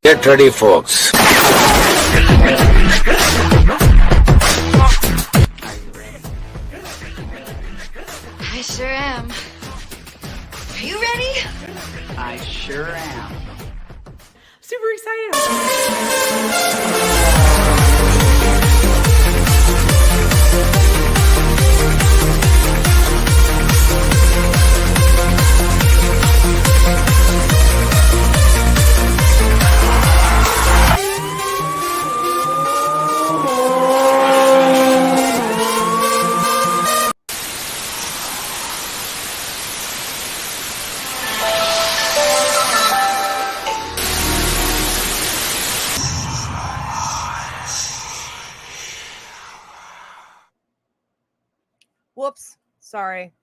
Get ready, folks. I sure am. Are you ready? I sure am. Super excited. Whoops. Sorry.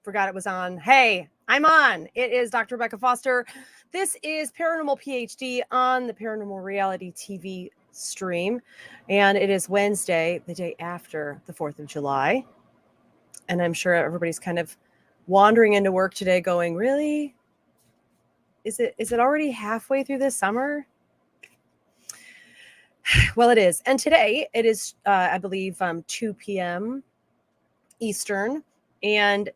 Forgot it was on. Hey, I'm on. It is Dr. Rebecca Foster. This is Paranormal PhD on the Paranormal Reality TV stream. And it is Wednesday, the day after the 4th of July. And I'm sure everybody's kind of wandering into work today going, really? Is it already halfway through this summer? Well, it is. And today it is, I believe, 2 p.m. Eastern, and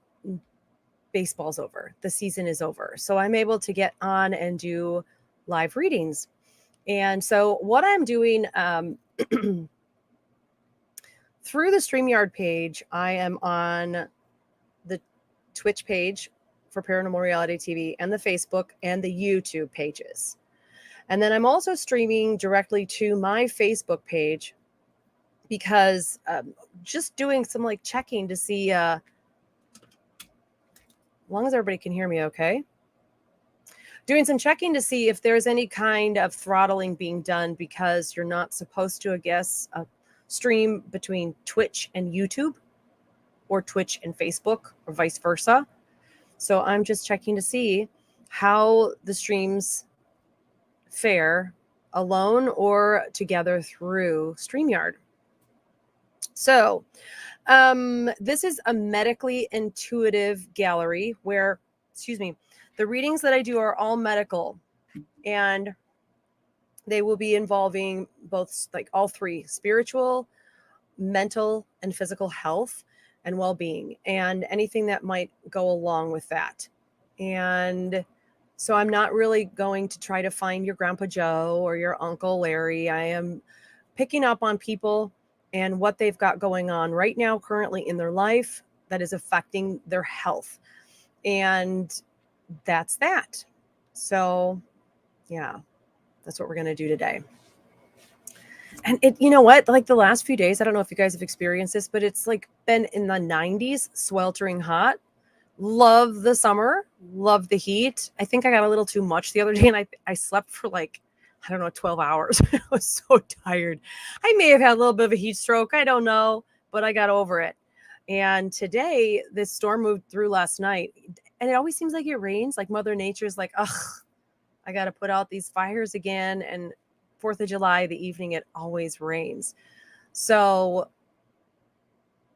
baseball's over. The season is over. So I'm able to get on and do live readings. And so what I'm doing through the StreamYard page, I am on the Twitch page for Paranormal Reality TV and the Facebook and the YouTube pages. And then I'm also streaming directly to my Facebook page because just doing some like checking to see, as long as everybody can hear me okay, doing some checking to see if there's any kind of throttling being done, because you're not supposed to, I guess, stream between Twitch and YouTube or Twitch and Facebook or vice versa. So I'm just checking to see how the streams fare alone or together through StreamYard. So this is a medically intuitive gallery where, the readings that I do are all medical, and they will be involving both, like, all three: spiritual, mental, and physical health and well-being, and anything that might go along with that. And so I'm not really going to try to find your Grandpa Joe or your Uncle Larry. I am picking up on people and what they've got going on right now, currently in their life, that is affecting their health. And that's that. So, yeah, that's what we're going to do today. And you know what? Like the last few days, I don't know if you guys have experienced this, but it's like been in the 90s, sweltering hot. Love the summer, love the heat. I think I got a little too much the other day, and I slept for like, I don't know, 12 hours. I was so tired. I may have had a little bit of a heat stroke. I don't know, but I got over it. And today, this storm moved through last night. And it always seems like it rains. Like Mother Nature's like, ugh, I got to put out these fires again. And 4th of July, the evening, it always rains. So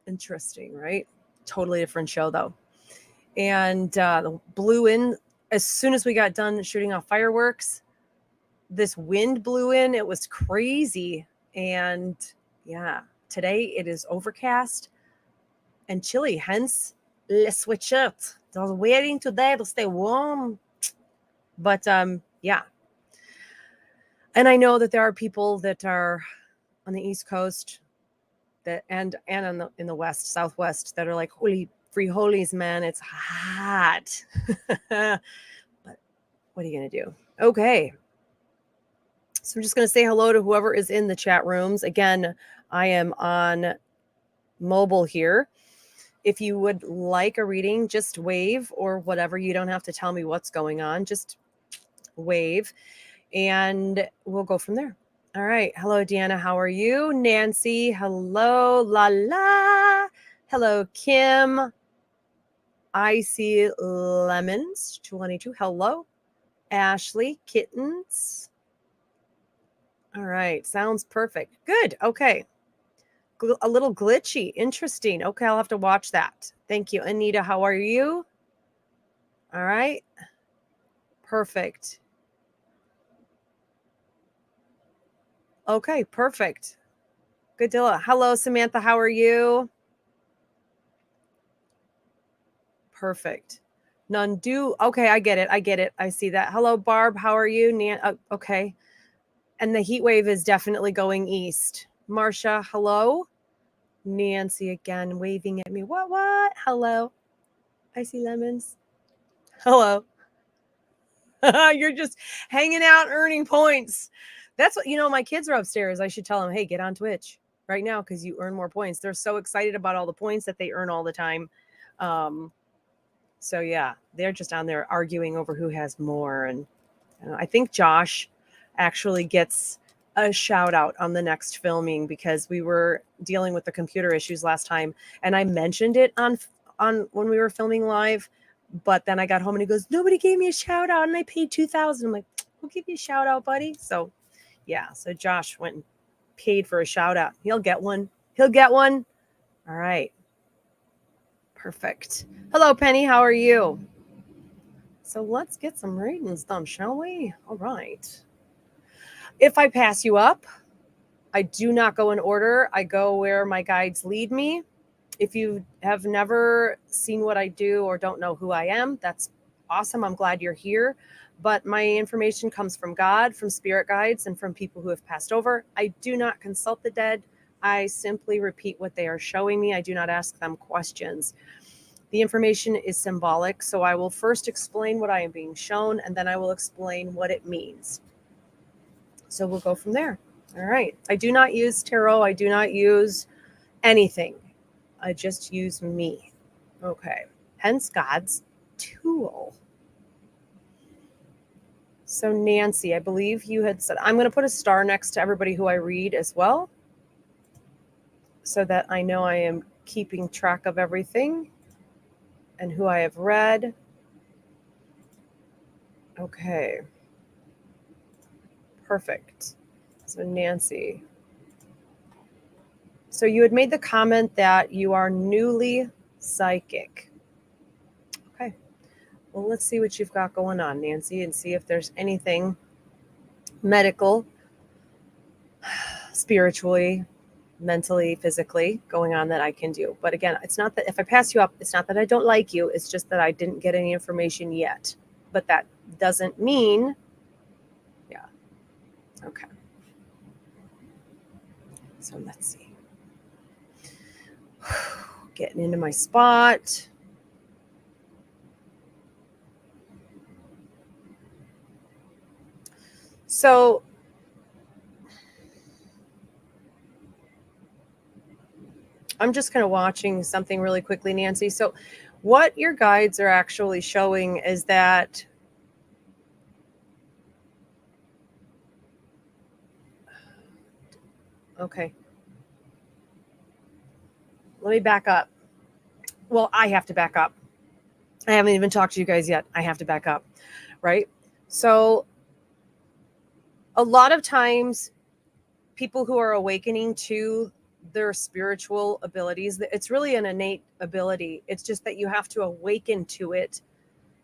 interesting, right? Totally different show, though. And the blew in as soon as we got done shooting off fireworks. This wind blew in. It was crazy. And yeah, today it is overcast and chilly, hence le sweatshirt. I was wearing today to stay warm. But yeah. And I know that there are people that are on the East Coast that and in the West, Southwest, that are like, holy free holies, man, it's hot. But what are you going to do? Okay. So I'm just going to say hello to whoever is in the chat rooms. Again, I am on mobile here. If you would like a reading, just wave or whatever. You don't have to tell me what's going on. Just wave and we'll go from there. All right. Hello, Deanna. How are you? Nancy. Hello. La la. Hello, Kim. I see lemons. 222. Hello. Ashley. Kittens. All right. Sounds perfect. Good. Okay. A little glitchy. Interesting. Okay. I'll have to watch that. Thank you. Anita, how are you? All right. Perfect. Okay, perfect. Good deal. Hello, Samantha. How are you? Perfect. None do. Okay, I get it. I get it. I see that. Hello, Barb. How are you? Okay. And the heat wave is definitely going east. Marcia, hello. Nancy again waving at me. What? Hello. I see lemons. Hello. You're just hanging out, earning points. That's what, my kids are upstairs. I should tell them, hey, get on Twitch right now because you earn more points. They're so excited about all the points that they earn all the time. So, yeah, they're just on there arguing over who has more. And I think Josh actually gets a shout out on the next filming because we were dealing with the computer issues last time. And I mentioned it on when we were filming live. But then I got home and he goes, nobody gave me a shout out and I paid $2,000. I'm like, we'll give you a shout out, buddy. So yeah, so Josh went and paid for a shout out. He'll get one. All right. Perfect. Hello, Penny. How are you? So let's get some ratings done, shall we? All right. If I pass you up, I do not go in order. I go where my guides lead me. If you have never seen what I do or don't know who I am, that's awesome. I'm glad you're here. But my information comes from God, from spirit guides, and from people who have passed over. I do not consult the dead. I simply repeat what they are showing me. I do not ask them questions. The information is symbolic, so I will first explain what I am being shown, and then I will explain what it means. So we'll go from there. All right. I do not use tarot. I do not use anything. I just use me. Okay. Hence God's tool. So Nancy, I believe you had said, I'm going to put a star next to everybody who I read as well, so that I know I am keeping track of everything and who I have read. Okay. Perfect. So Nancy. So you had made the comment that you are newly psychic. Okay. Well, let's see what you've got going on, Nancy, and see if there's anything medical, spiritually, mentally, physically going on that I can do. But again, it's not that if I pass you up, it's not that I don't like you. It's just that I didn't get any information yet. But that doesn't mean, yeah. Okay. So let's see. Getting into my spot. So I'm just kind of watching something really quickly, Nancy. So what your guides are actually showing is that okay. Let me back up. Well, I have to back up. I haven't even talked to you guys yet. I have to back up, right? So a lot of times people who are awakening to their spiritual abilities, it's really an innate ability. It's just that you have to awaken to it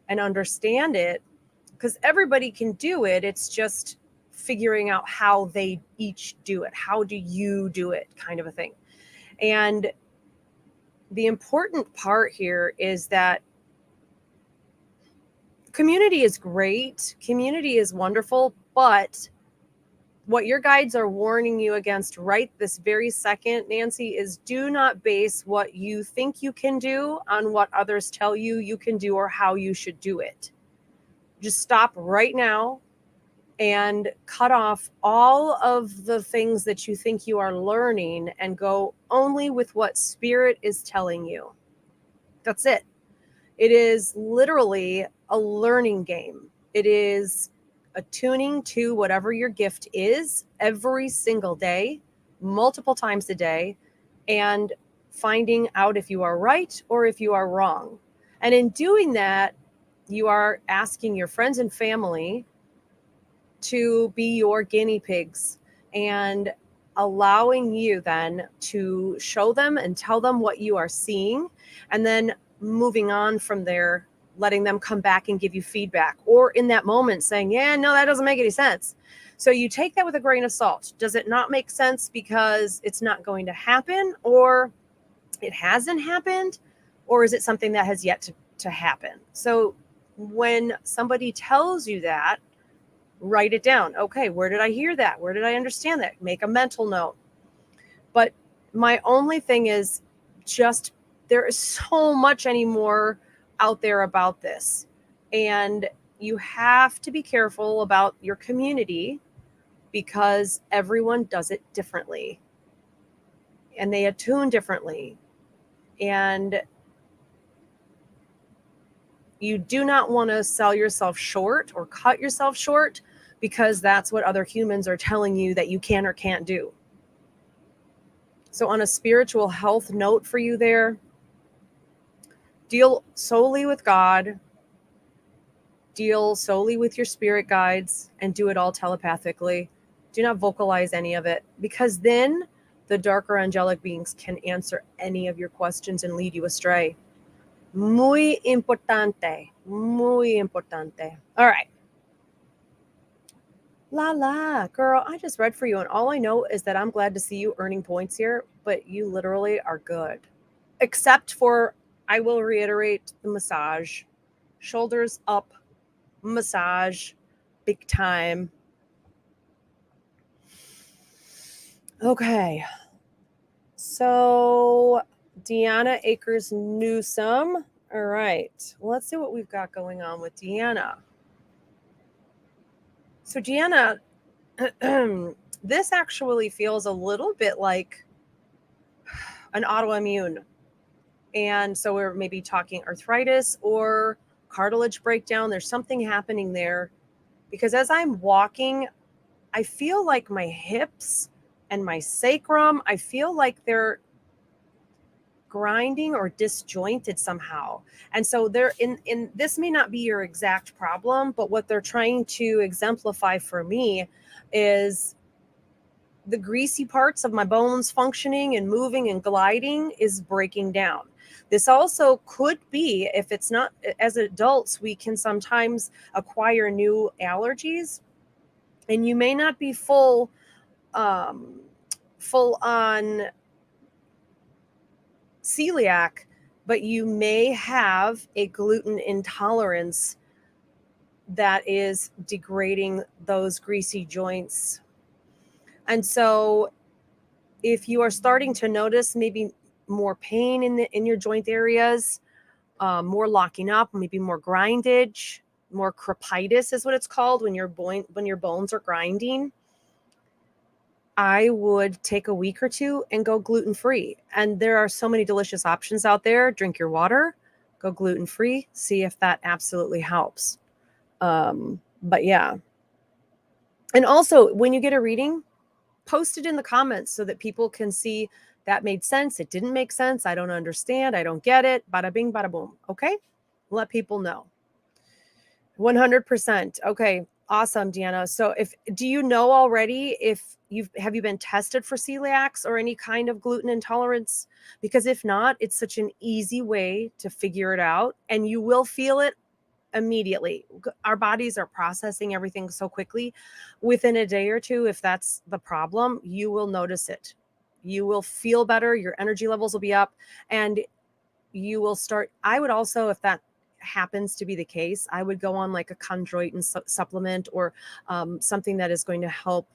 and understand it, because everybody can do it. It's just figuring out how they each do it. How do you do it, kind of a thing. And the important part here is that community is great. Community is wonderful, but what your guides are warning you against right this very second, Nancy, is do not base what you think you can do on what others tell you you can do or how you should do it. Just stop right now and cut off all of the things that you think you are learning and go only with what spirit is telling you. That's it. It is literally a learning game. It is attuning to whatever your gift is every single day, multiple times a day, and finding out if you are right or if you are wrong. And in doing that, you are asking your friends and family to be your guinea pigs and allowing you then to show them and tell them what you are seeing, and then moving on from there letting them come back and give you feedback, or in that moment saying, yeah, no, that doesn't make any sense. So you take that with a grain of salt. Does it not make sense because it's not going to happen, or it hasn't happened, or is it something that has yet to happen? So when somebody tells you that, write it down. Okay, where did I hear that? Where did I understand that? Make a mental note. But my only thing is, just there is so much anymore out there about this. And you have to be careful about your community, because everyone does it differently and they attune differently. And you do not want to sell yourself short or cut yourself short, because that's what other humans are telling you that you can or can't do. So on a spiritual health note for you there, deal solely with God, deal solely with your spirit guides, and do it all telepathically. Do not vocalize any of it, because then the darker angelic beings can answer any of your questions and lead you astray. Muy importante. Muy importante. All right. La, girl, I just read for you, and all I know is that I'm glad to see you earning points here, but you literally are good. Except for, I will reiterate, the massage. Shoulders up, massage, big time. Okay. So, Deanna Akers Newsom. All right. Well, let's see what we've got going on with Deanna. So, Deanna, this actually feels a little bit like an autoimmune. And so we're maybe talking arthritis or cartilage breakdown. There's something happening there, because as I'm walking, I feel like my hips and my sacrum, I feel like they're grinding or disjointed somehow. And so they're in this may not be your exact problem, but what they're trying to exemplify for me is the greasy parts of my bones functioning and moving and gliding is breaking down. This also could be, if it's not, as adults, we can sometimes acquire new allergies, and you may not be full on celiac, but you may have a gluten intolerance that is degrading those greasy joints. And so if you are starting to notice maybe more pain in your joint areas, more locking up, maybe more grindage, more crepitus is what it's called when your bones are grinding, I would take a week or two and go gluten-free. And there are so many delicious options out there. Drink your water, go gluten-free, see if that absolutely helps. But yeah. And also, when you get a reading, post it in the comments so that people can see that made sense. It didn't make sense. I don't understand. I don't get it. Bada bing, bada boom. Okay. Let people know. 100%. Okay. Awesome, Deanna. So do you know already if have you been tested for celiacs or any kind of gluten intolerance? Because if not, it's such an easy way to figure it out, and you will feel it immediately. Our bodies are processing everything so quickly. Within a day or two, if that's the problem, you will notice it. You will feel better. Your energy levels will be up, and you will start. I would also, if that happens to be the case, I would go on like a chondroitin supplement or something that is going to help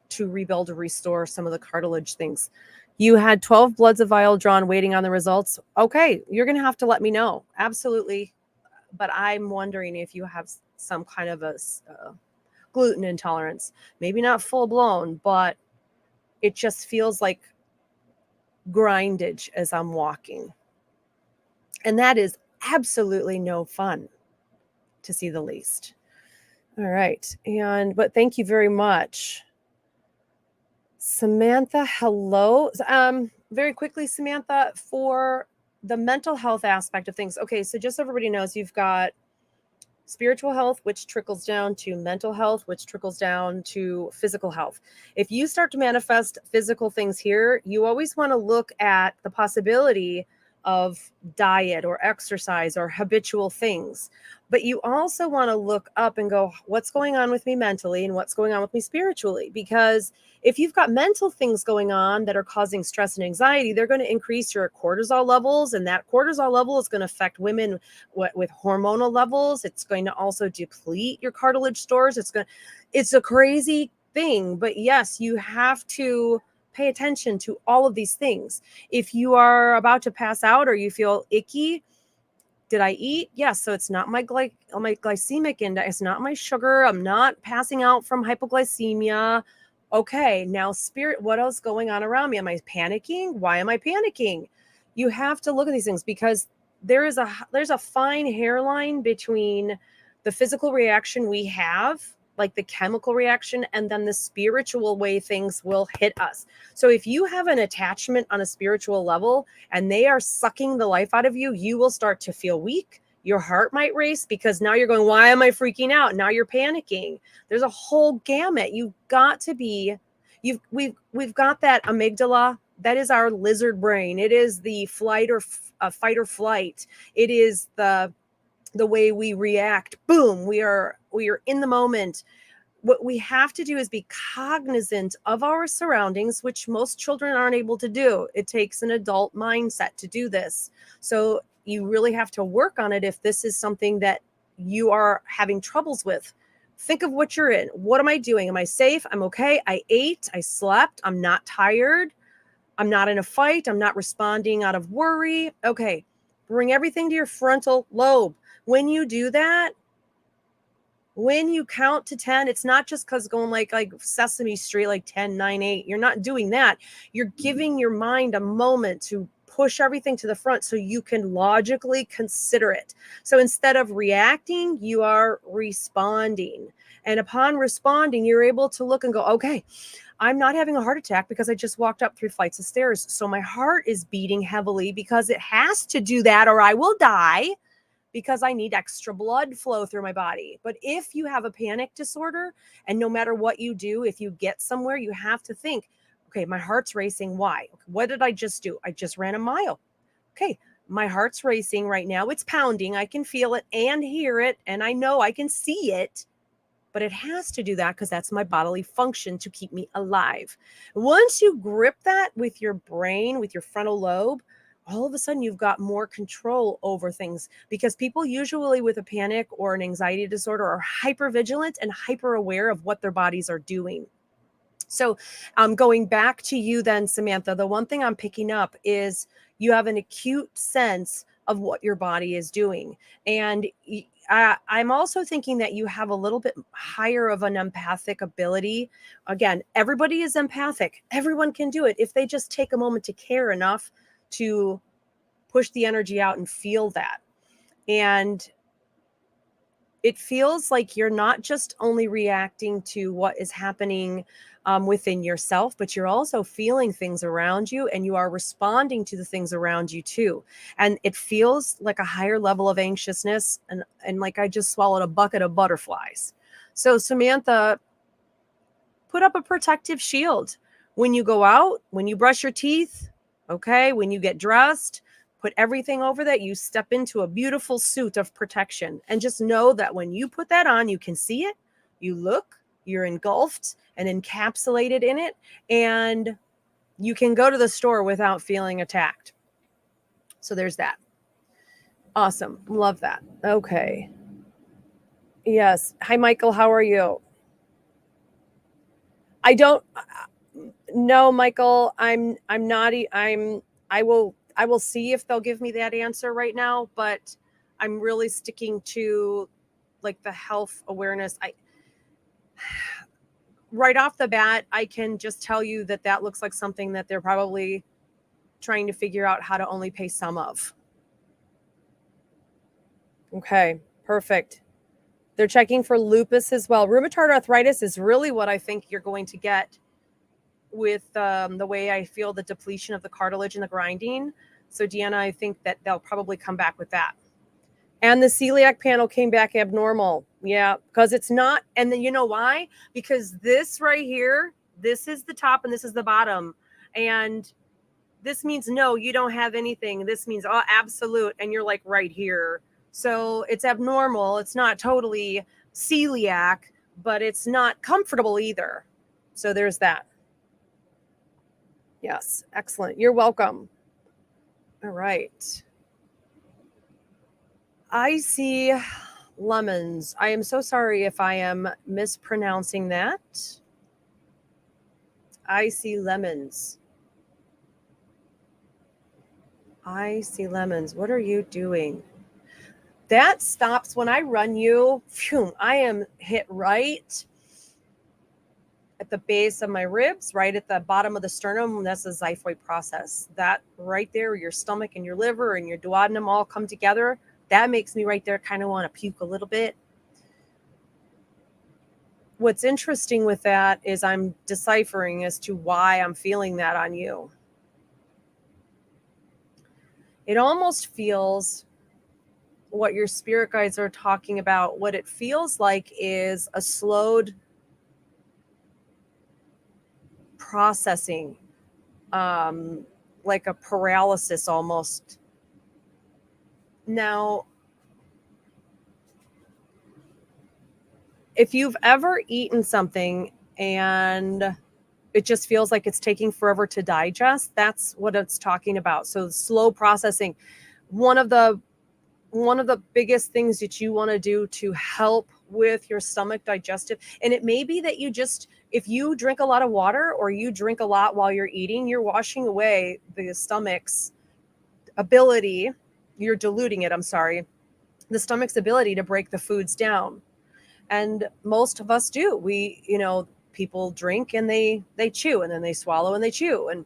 to rebuild or restore some of the cartilage things. You had 12 bloods of vial drawn, waiting on the results. Okay, you're going to have to let me know. Absolutely. But I'm wondering if you have some kind of a gluten intolerance. Maybe not full blown, but it just feels like grindage as I'm walking. And that is absolutely no fun, to see the least. All right. But thank you very much. Samantha, hello. Very quickly, Samantha, for the mental health aspect of things. Okay, so just so everybody knows, you've got spiritual health, which trickles down to mental health, which trickles down to physical health. If you start to manifest physical things here, you always want to look at the possibility of diet or exercise or habitual things. But you also want to look up and go, what's going on with me mentally and what's going on with me spiritually? Because if you've got mental things going on that are causing stress and anxiety, they're going to increase your cortisol levels. And that cortisol level is going to affect women with hormonal levels. It's going to also deplete your cartilage stores. It's a crazy thing. But yes, you have to pay attention to all of these things. If you are about to pass out or you feel icky, did I eat? Yes. So it's not my glycemic index. It's not my sugar. I'm not passing out from hypoglycemia. Okay. Now, spirit, what else going on around me? Am I panicking? Why am I panicking? You have to look at these things because there's a fine hairline between the physical reaction we have, like the chemical reaction, and then the spiritual way things will hit us. So if you have an attachment on a spiritual level and they are sucking the life out of you, you will start to feel weak. Your heart might race because now you're going, why am I freaking out? Now you're panicking. There's a whole gamut. We've got that amygdala. That is our lizard brain. It is the fight or flight. It is the way we react. Boom, we are in the moment. What we have to do is be cognizant of our surroundings, which most children aren't able to do. It takes an adult mindset to do this. So you really have to work on it if this is something that you are having troubles with. Think of what you're in. What am I doing? Am I safe? I'm okay. I ate. I slept. I'm not tired. I'm not in a fight. I'm not responding out of worry. Okay. Bring everything to your frontal lobe. When you do that, when you count to 10, it's not just because going like Sesame Street, like 10, 9, 8. You're not doing that. You're giving your mind a moment to push everything to the front so you can logically consider it. So instead of reacting, you are responding. And upon responding, you're able to look and go, okay, I'm not having a heart attack because I just walked up 3 flights of stairs. So my heart is beating heavily because it has to do that or I will die, because I need extra blood flow through my body. But if you have a panic disorder, and no matter what you do, if you get somewhere, you have to think, okay, my heart's racing. Why? What did I just do? I just ran a mile. Okay, my heart's racing right now. It's pounding. I can feel it and hear it. And I know I can see it. But it has to do that because that's my bodily function to keep me alive. Once you grip that with your brain, with your frontal lobe, all of a sudden you've got more control over things, because people usually with a panic or an anxiety disorder are hyper vigilant and hyper aware of what their bodies are doing. So going back to you then, Samantha, the one thing I'm picking up is you have an acute sense of what your body is doing. And I'm also thinking that you have a little bit higher of an empathic ability. Again, everybody is empathic. Everyone can do it if they just take a moment to care enough to push the energy out and feel that. And it feels like you're not just only reacting to what is happening within yourself, but you're also feeling things around you and you are responding to the things around you too. And it feels like a higher level of anxiousness and like I just swallowed a bucket of butterflies. So Samantha, put up a protective shield when you go out, when you brush your teeth, okay, when you get dressed. Put everything over that. You step into a beautiful suit of protection. And just know that when you put that on, you can see it, you look, you're engulfed and encapsulated in it, and you can go to the store without feeling attacked. So there's that. Awesome. Love that. Okay. Yes. Hi, Michael. How are you? I don't know, Michael. I will see if they'll give me that answer right now, but I'm really sticking to like the health awareness. Right off the bat, I can just tell you that looks like something that they're probably trying to figure out how to only pay some of. Okay, perfect. They're checking for lupus as well. Rheumatoid arthritis is really what I think you're going to get with the way I feel the depletion of the cartilage and the grinding. So Deanna, I think that they'll probably come back with that. And the celiac panel came back abnormal. Yeah, because it's not. And then you know why? Because this right here, this is the top and this is the bottom. And this means no, you don't have anything. This means absolute, and you're like right here. So it's abnormal. It's not totally celiac, but it's not comfortable either. So there's that. Yes, excellent. You're welcome. All right. I see lemons. I am so sorry if I am mispronouncing that. I see lemons. I see lemons. What are you doing? That stops when I run you. Phew, I am hit right at the base of my ribs, right at the bottom of the sternum. That's the xiphoid process. That right there, your stomach and your liver and your duodenum all come together. That makes me right there kind of want to puke a little bit. What's interesting with that is I'm deciphering as to why I'm feeling that on you. It almost feels what your spirit guides are talking about. What it feels like is a slowed processing, like a paralysis almost. Now, if you've ever eaten something and it just feels like it's taking forever to digest, that's what it's talking about. So slow processing. One of the biggest things that you want to do to help with your stomach digestive, and it may be that you just, if you drink a lot of water or you drink a lot while you're eating, you're washing away the stomach's ability, you're diluting it, I'm sorry, the stomach's ability to break the foods down. And most of us do. We, people drink and they chew, and then they swallow and they chew. And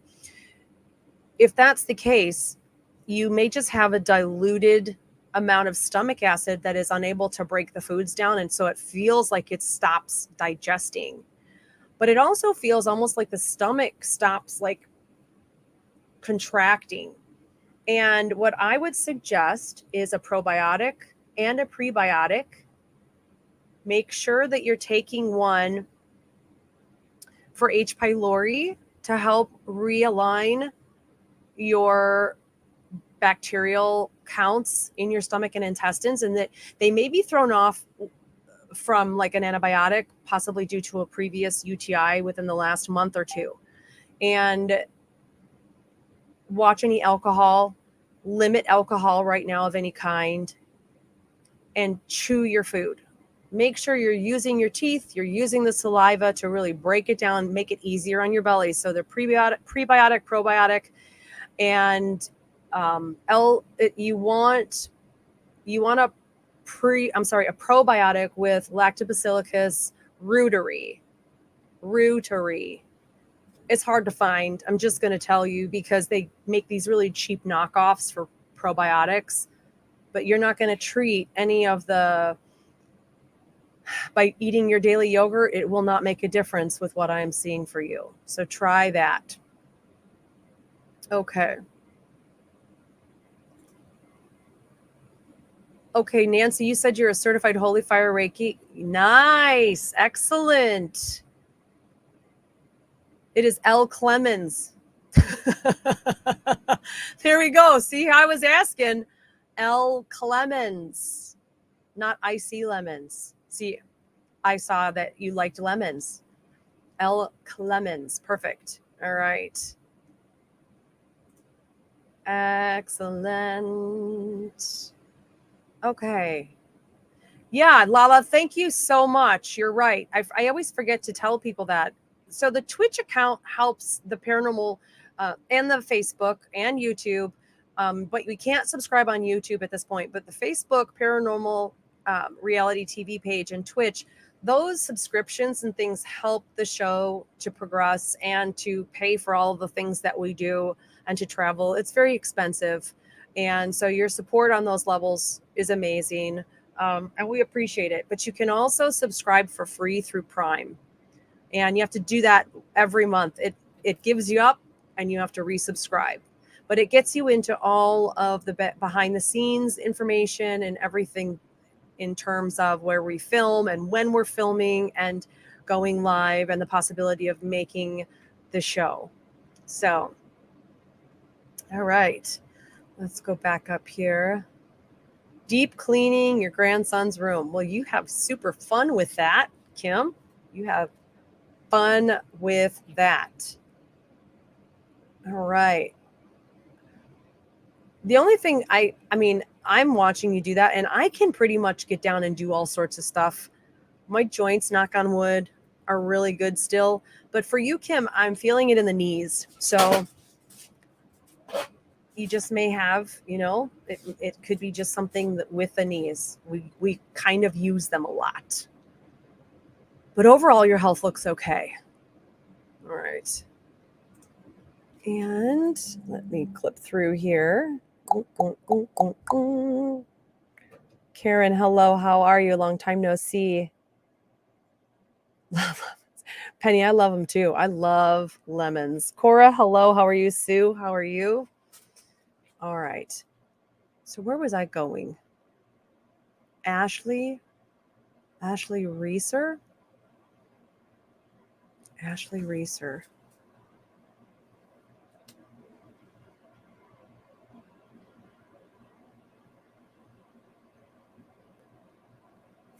if that's the case, you may just have a diluted amount of stomach acid that is unable to break the foods down. And so it feels like it stops digesting. But it also feels almost like the stomach stops like contracting. And what I would suggest is a probiotic and a prebiotic. Make sure that you're taking one for H. pylori to help realign your bacterial counts in your stomach and intestines, and that they may be thrown off from like an antibiotic, possibly due to a previous UTI within the last month or two. And watch any alcohol, limit alcohol right now of any kind, and chew your food. Make sure you're using your teeth, you're using the saliva to really break it down, make it easier on your belly. So the prebiotic, probiotic, and you want a probiotic with Lactobacillus reuteri. It's hard to find. I'm just going to tell you, because they make these really cheap knockoffs for probiotics, but you're not going to treat any of the, by eating your daily yogurt, it will not make a difference with what I'm seeing for you. So try that. Okay. Okay, Nancy, you said you're a certified Holy Fire Reiki. Nice. Excellent. It is L. Clemens. There we go. See, I was asking. L. Clemens, not IC Lemons. See, I saw that you liked lemons. L. Clemens. Perfect. All right. Excellent. Okay. Yeah, Lala, thank you so much. You're right. I always forget to tell people that. So the Twitch account helps the paranormal and the Facebook and YouTube, but we can't subscribe on YouTube at this point. But the Facebook Paranormal Reality TV page and Twitch, those subscriptions and things help the show to progress and to pay for all of the things that we do and to travel. It's very expensive. And so your support on those levels is amazing. And we appreciate it. But you can also subscribe for free through Prime. And you have to do that every month. It gives you up and you have to resubscribe. But it gets you into all of the behind the scenes information and everything in terms of where we film and when we're filming and going live and the possibility of making the show. So All right. Let's go back up here. Deep cleaning your grandson's room. Well, you have super fun with that, Kim. You have fun with that. All right. The only thing I'm watching you do that, and I can pretty much get down and do all sorts of stuff. My joints, knock on wood, are really good still. But for you, Kim, I'm feeling it in the knees. So you just may have, it could be just something that with the knees. We kind of use them a lot. But overall, your health looks okay. All right. And let me clip through here. Karen, hello. How are you? Long time no see. Penny, I love them too. I love lemons. Cora, hello. How are you? Sue, how are you? All right. So where was I going? Ashley Reeser. Ashley Reeser.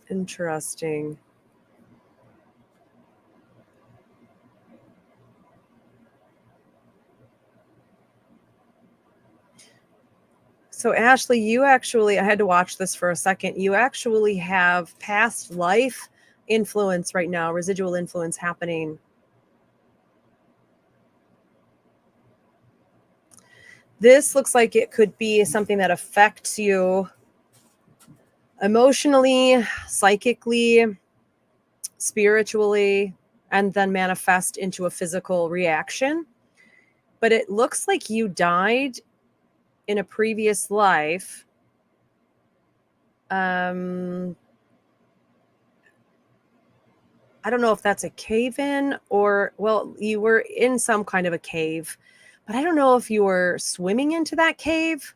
Interesting. So Ashley, you actually, I had to watch this for a second. You actually have past life influence right now, residual influence happening. This looks like it could be something that affects you emotionally, psychically, spiritually, and then manifest into a physical reaction. But it looks like you died in a previous life. I don't know if that's a cave-in or, well, you were in some kind of a cave, but I don't know if you were swimming into that cave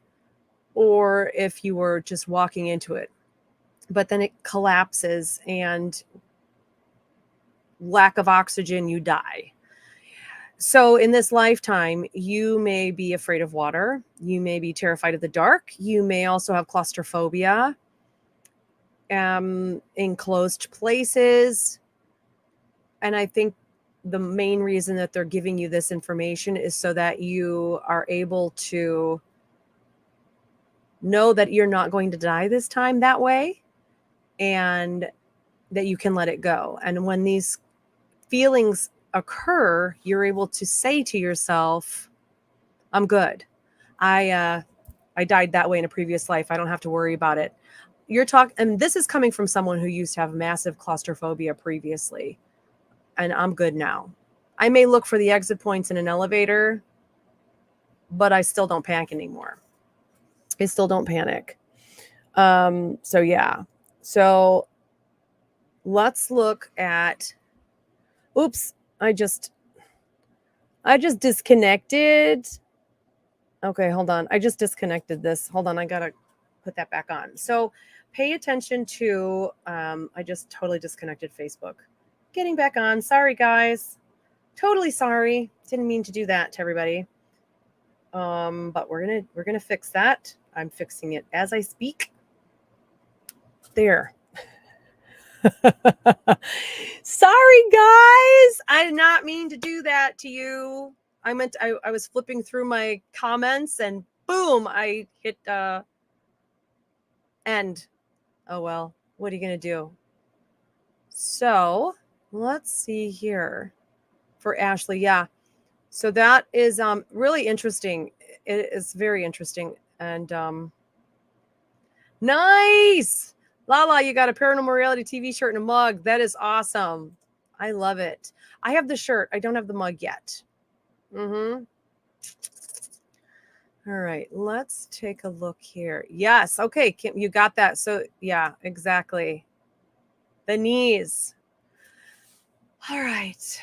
or if you were just walking into it. But then it collapses and lack of oxygen, you die. So in this lifetime, you may be afraid of water. You may be terrified of the dark. You may also have claustrophobia, enclosed places. And I think the main reason that they're giving you this information is so that you are able to know that you're not going to die this time that way and that you can let it go. And when these feelings occur, you're able to say to yourself, I'm good. I died that way in a previous life. I don't have to worry about it. And this is coming from someone who used to have massive claustrophobia previously, and I'm good now. I may look for the exit points in an elevator, but I still don't panic anymore. I still don't panic. So yeah. So let's look at, oops, I just disconnected. Okay, hold on. I just disconnected this. Hold on. I got to put that back on. So pay attention to, I just totally disconnected Facebook. Getting back on. Sorry, guys. Totally sorry. Didn't mean to do that to everybody. But we're going to fix that. I'm fixing it as I speak. There. Sorry, guys. I did not mean to do that to you. I was flipping through my comments and boom, I hit end. Oh well, what are you gonna do? So let's see here for Ashley. Yeah. So that is really interesting. It is very interesting. And nice. Lala, you got a Paranormal Reality TV shirt and a mug. That is awesome. I love it. I have the shirt. I don't have the mug yet. Mm-hmm. All right, let's take a look here. Yes, okay, Kim, you got that. So yeah, exactly. The knees. All right.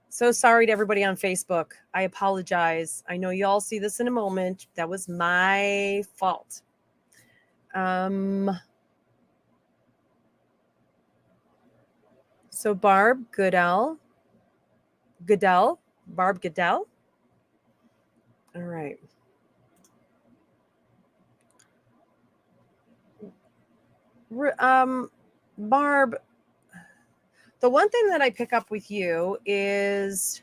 So sorry to everybody on Facebook. I apologize. I know you all see this in a moment. That was my fault. So Barb Goodell. Barb Goodell. All right. Barb, the one thing that I pick up with you is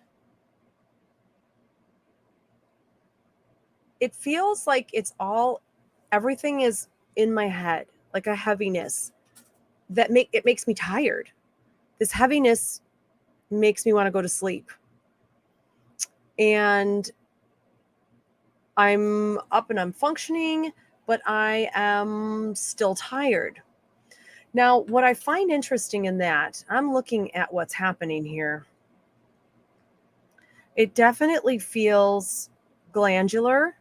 it feels like everything is in my head, like a heaviness it makes me tired. This heaviness makes me want to go to sleep. And I'm up and I'm functioning, but I am still tired. Now, what I find interesting in that, I'm looking at what's happening here. It definitely feels glandular.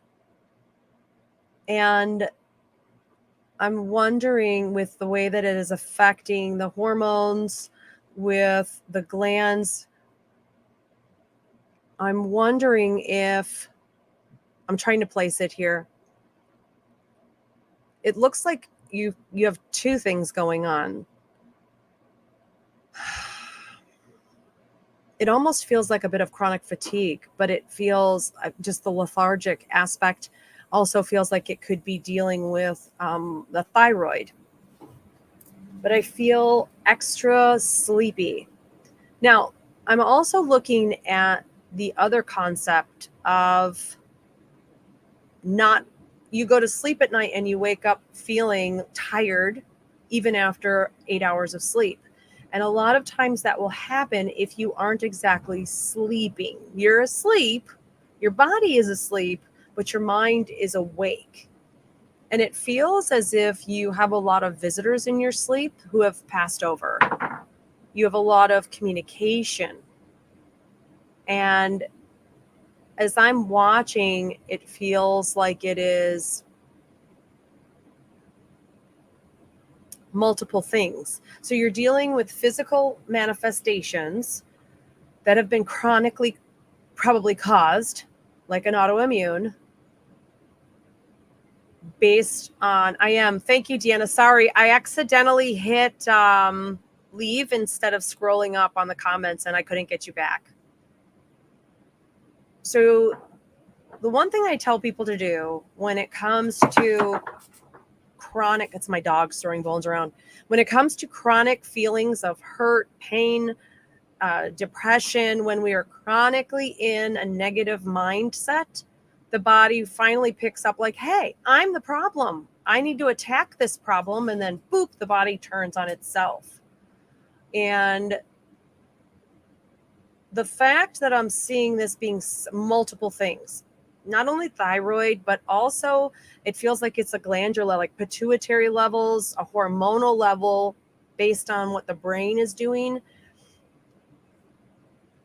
And I'm wondering, with the way that it is affecting the hormones, with the glands, I'm wondering if I'm trying to place it here. It looks like you have two things going on. It almost feels like a bit of chronic fatigue, but it feels just the lethargic aspect also feels like it could be dealing with the thyroid. But I feel extra sleepy. Now, I'm also looking at the other concept of you go to sleep at night and you wake up feeling tired even after 8 hours of sleep. And a lot of times that will happen if you aren't exactly sleeping. You're asleep, your body is asleep, but your mind is awake. And it feels as if you have a lot of visitors in your sleep who have passed over. You have a lot of communication. And as I'm watching, it feels like it is multiple things. So you're dealing with physical manifestations that have been chronically probably caused, like an autoimmune, based on thank you, Deanna. Sorry, I accidentally hit leave instead of scrolling up on the comments and I couldn't get you back. So the one thing I tell people to do when it comes to chronic, it's my dog throwing bones around. When it comes to chronic feelings of hurt, pain, depression, when we are chronically in a negative mindset, the body finally picks up like, hey, I'm the problem. I need to attack this problem. And then boop, the body turns on itself. And the fact that I'm seeing this being multiple things, not only thyroid, but also it feels like it's a glandular, like pituitary levels, a hormonal level based on what the brain is doing.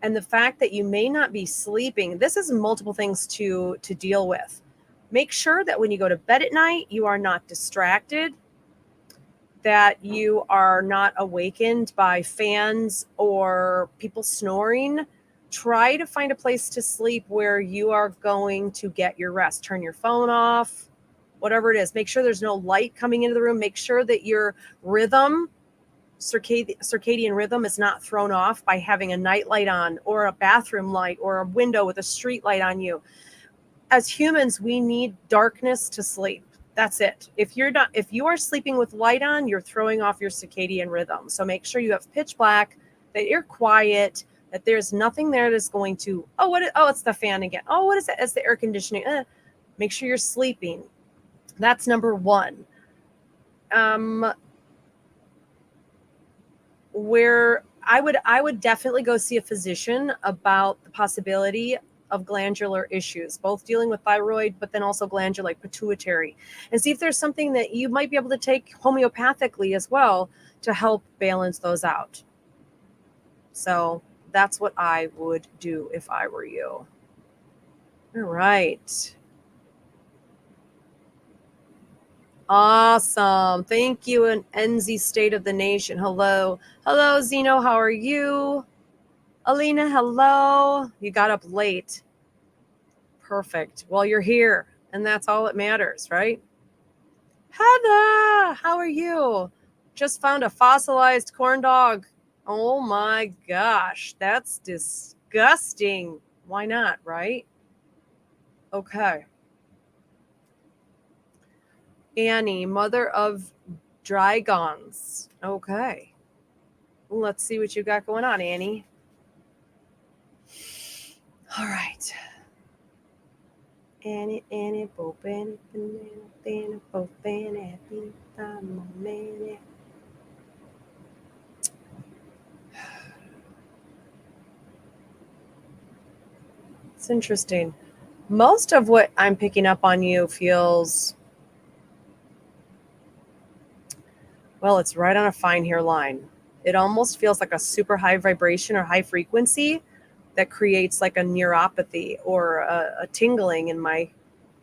And the fact that you may not be sleeping, this is multiple things to deal with. Make sure that when you go to bed at night, you are not distracted, that you are not awakened by fans or people snoring. Try to find a place to sleep where you are going to get your rest. Turn your phone off, whatever it is. Make sure there's no light coming into the room. Make sure that your rhythm, circadian rhythm, is not thrown off by having a night light on or a bathroom light or a window with a street light on you. As humans, we need darkness to sleep. That's it. If you are sleeping with light on, you're throwing off your circadian rhythm. So make sure you have pitch black, that you're quiet, that there's nothing there that's going to, it's the fan again. Oh, what is it? It's the air conditioning. Make sure you're sleeping. That's number one. Where I would definitely go see a physician about the possibility of glandular issues, both dealing with thyroid, but then also glandular, like pituitary, and see if there's something that you might be able to take homeopathically as well to help balance those out. So that's what I would do if I were you. All right. Awesome. Thank you. And NZ State of the Nation. Hello. Hello, Zeno. How are you? Alina, hello. You got up late. Perfect. Well, you're here, and that's all that matters, right? Heather, how are you? Just found a fossilized corn dog. Oh my gosh, that's disgusting. Why not, right? Okay. Annie, mother of Drygons. Okay. Let's see what you got going on, Annie. All right. Annie, Bo, Banana, Banana, Bo, Banana, Banana. It's interesting. Most of what I'm picking up on you feels, well, it's right on a fine hair line. It almost feels like a super high vibration or high frequency that creates like a neuropathy or a tingling in my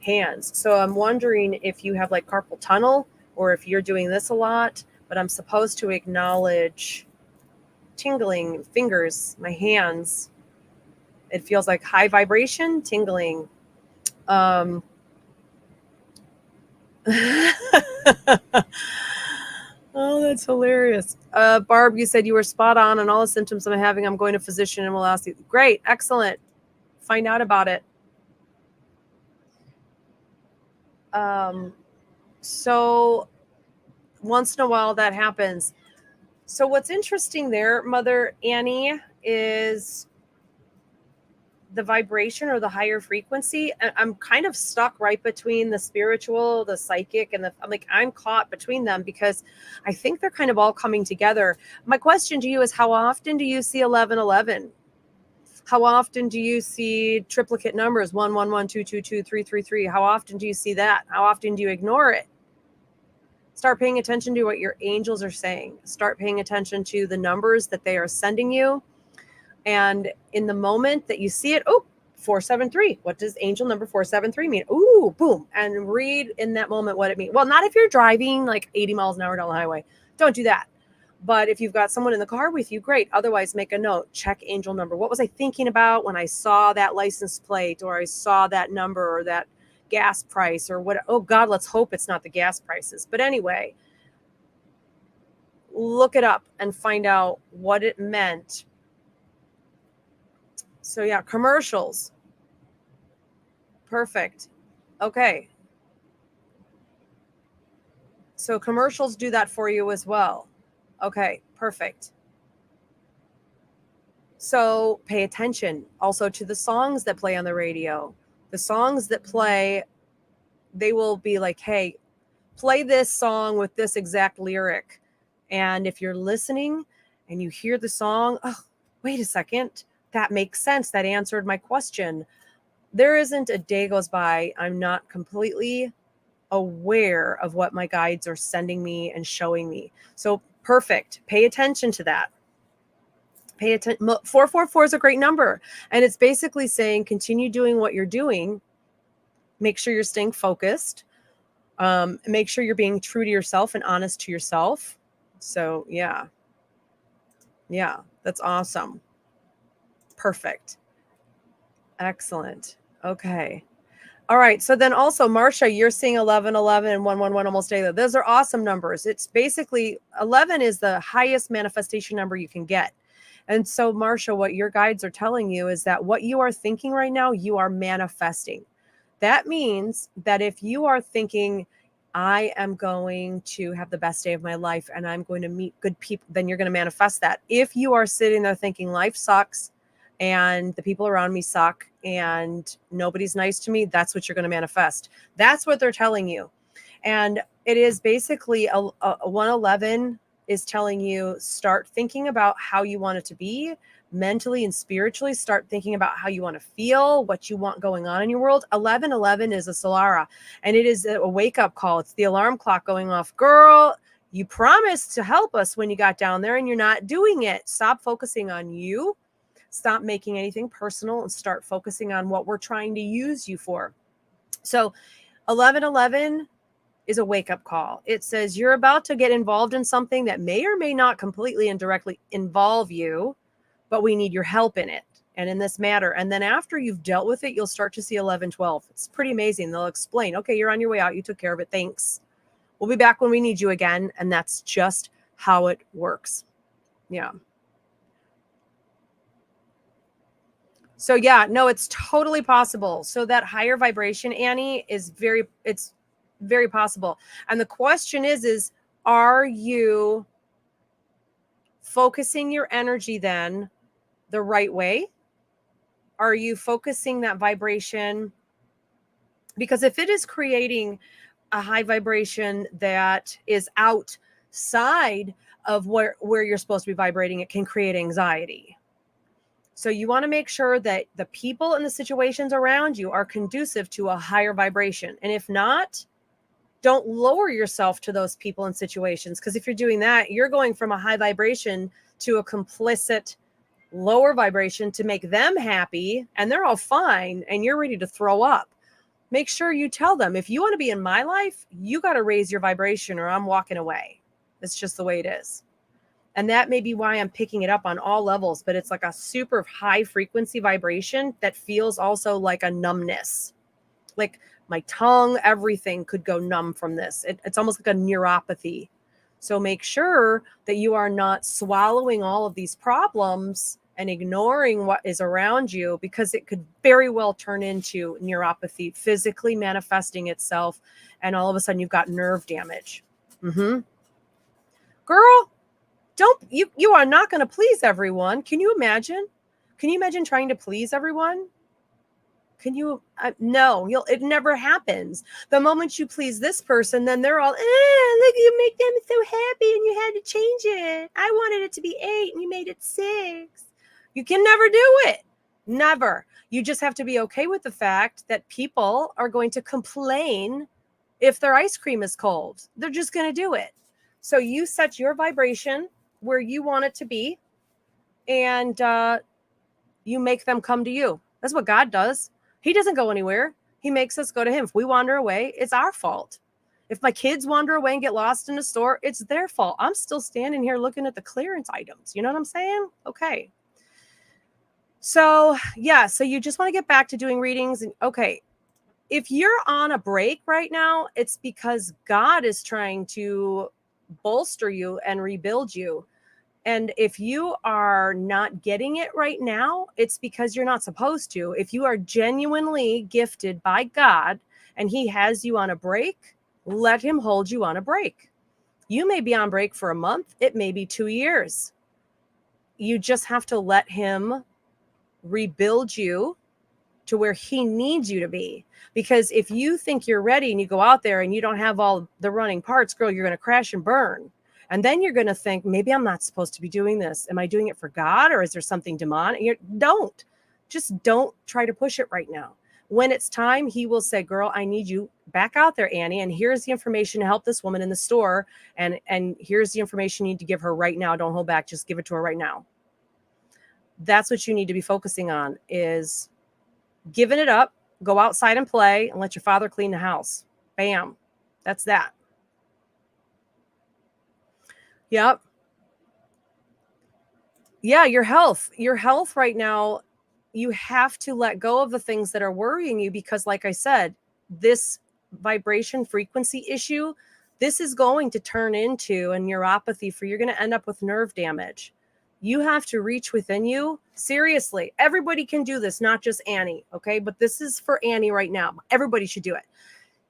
hands. So I'm wondering if you have like carpal tunnel or if you're doing this a lot, but I'm supposed to acknowledge tingling fingers, my hands. It feels like high vibration, tingling. Oh, that's hilarious. Barb, you said you were spot on all the symptoms I'm having. I'm going to a physician and will ask you. Great. Excellent. Find out about it. So once in a while that happens. So what's interesting there, Mother Annie, is the vibration or the higher frequency. I'm kind of stuck right between the spiritual, the psychic, and I'm caught between them because I think they're kind of all coming together. My question to you is, how often do you see 1111? How often do you see triplicate numbers 111, 222, 333? How often do you see that? How often do you ignore it? Start paying attention to what your angels are saying. Start paying attention to the numbers that they are sending you. And in the moment that you see it, 473. What does angel number 473 mean? Ooh, boom. And read in that moment what it means. Well, not if you're driving like 80 miles an hour down the highway. Don't do that. But if you've got someone in the car with you, great. Otherwise, make a note. Check angel number. What was I thinking about when I saw that license plate or I saw that number or that gas price or what? Oh, God, let's hope it's not the gas prices. But anyway, look it up and find out what it meant. So yeah, commercials. Perfect. Okay. So commercials do that for you as well. Okay, perfect. So pay attention also to the songs that play on the radio. The songs that play, they will be like, hey, play this song with this exact lyric. And if you're listening and you hear the song, oh, wait a second, that makes sense. That answered my question. There isn't a day goes by I'm not completely aware of what my guides are sending me and showing me. So perfect. Pay attention to that. Pay attention. 444 is a great number. And it's basically saying continue doing what you're doing. Make sure you're staying focused. Make sure you're being true to yourself and honest to yourself. So yeah. Yeah, that's awesome. Perfect. Excellent. Okay. All right. So then also, Marcia, you're seeing 11, 11, and 111 almost daily. Those are awesome numbers. It's basically 11 is the highest manifestation number you can get. And so, Marcia, what your guides are telling you is that what you are thinking right now, you are manifesting. That means that if you are thinking, I am going to have the best day of my life and I'm going to meet good people, then you're going to manifest that. If you are sitting there thinking life sucks and the people around me suck and nobody's nice to me, that's what you're going to manifest. That's what they're telling you. And it is basically a 111 is telling you start thinking about how you want it to be mentally and spiritually. Start thinking about how you want to feel, what you want going on in your world. 1111 is a Solara, and it is a wake-up call. It's the alarm clock going off. Girl, you promised to help us when you got down there and you're not doing it. Stop focusing on you. Stop making anything personal and start focusing on what we're trying to use you for. So 1111 is a wake-up call. It says you're about to get involved in something that may or may not completely and directly involve you, but we need your help in it and in this matter. And then after you've dealt with it, you'll start to see 1112. It's pretty amazing. They'll explain, okay, you're on your way out. You took care of it. Thanks. We'll be back when we need you again. And that's just how it works. Yeah. So yeah, no, it's totally possible. So that higher vibration, Annie, it's very possible. And the question is Are you focusing your energy then the right way? Are you focusing that vibration? Because if it is creating a high vibration that is outside of where you're supposed to be vibrating, it can create anxiety. So you want to make sure that the people and the situations around you are conducive to a higher vibration. And if not, don't lower yourself to those people and situations. Because if you're doing that, you're going from a high vibration to a complicit lower vibration to make them happy, and they're all fine, and you're ready to throw up. Make sure you tell them, if you want to be in my life, you got to raise your vibration or I'm walking away. It's just the way it is. And that may be why I'm picking it up on all levels, but it's like a super high frequency vibration that feels also like a numbness. Like my tongue, everything could go numb from this. It's almost like a neuropathy. So make sure that you are not swallowing all of these problems and ignoring what is around you, because it could very well turn into neuropathy, physically manifesting itself. And all of a sudden you've got nerve damage. Girl, you are not going to please everyone. Can you imagine? Can you imagine trying to please everyone? Can you? No, it never happens. The moment you please this person, then they're all, look, you make them so happy and you had to change it. I wanted it to be 8 and you made it 6. You can never do it. Never. You just have to be okay with the fact that people are going to complain if their ice cream is cold. They're just going to do it. So you set your vibration where you want it to be, and you make them come to you. That's what God does. He doesn't go anywhere. He makes us go to him. If we wander away, it's our fault. If my kids wander away and get lost in a store, it's their fault. I'm still standing here looking at the clearance items. You know what I'm saying? Okay. So, yeah. So you just want to get back to doing readings. And okay, if you're on a break right now, it's because God is trying to bolster you and rebuild you. And if you are not getting it right now, it's because you're not supposed to. If you are genuinely gifted by God and he has you on a break, let him hold you on a break. You may be on break for a month. It may be 2 years. You just have to let him rebuild you to where he needs you to be. Because if you think you're ready and you go out there and you don't have all the running parts, girl, you're going to crash and burn. And then you're going to think, maybe I'm not supposed to be doing this. Am I doing it for God, or is there something demonic? Don't. Just don't try to push it right now. When it's time, he will say, girl, I need you back out there, Annie. And here's the information to help this woman in the store. And here's the information you need to give her right now. Don't hold back. Just give it to her right now. That's what you need to be focusing on, is giving it up. Go outside and play and let your father clean the house. Bam. That's that. Yep. Yeah, your health right now, you have to let go of the things that are worrying you, because like I said, this vibration frequency issue, this is going to turn into a neuropathy you're going to end up with nerve damage. You have to reach within you. Seriously, everybody can do this, not just Annie, okay? But this is for Annie right now. Everybody should do it.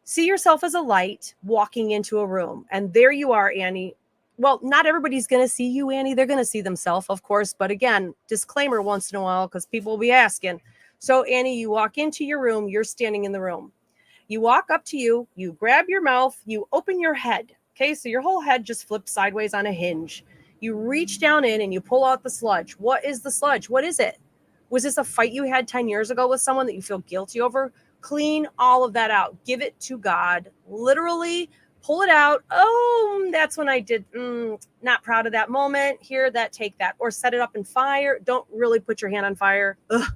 See yourself as a light walking into a room, and there you are, Annie. Well, not everybody's going to see you, Annie. They're going to see themselves, of course. But again, disclaimer once in a while, because people will be asking. So, Annie, you walk into your room. You're standing in the room. You walk up to you. You grab your mouth. You open your head. Okay, so your whole head just flips sideways on a hinge. You reach down in and you pull out the sludge. What is the sludge? What is it? Was this a fight you had 10 years ago with someone that you feel guilty over? Clean all of that out. Give it to God. Literally pull it out. Oh, that's when I did. Not proud of that moment. Here, take that. Or set it up in fire. Don't really put your hand on fire. Ugh.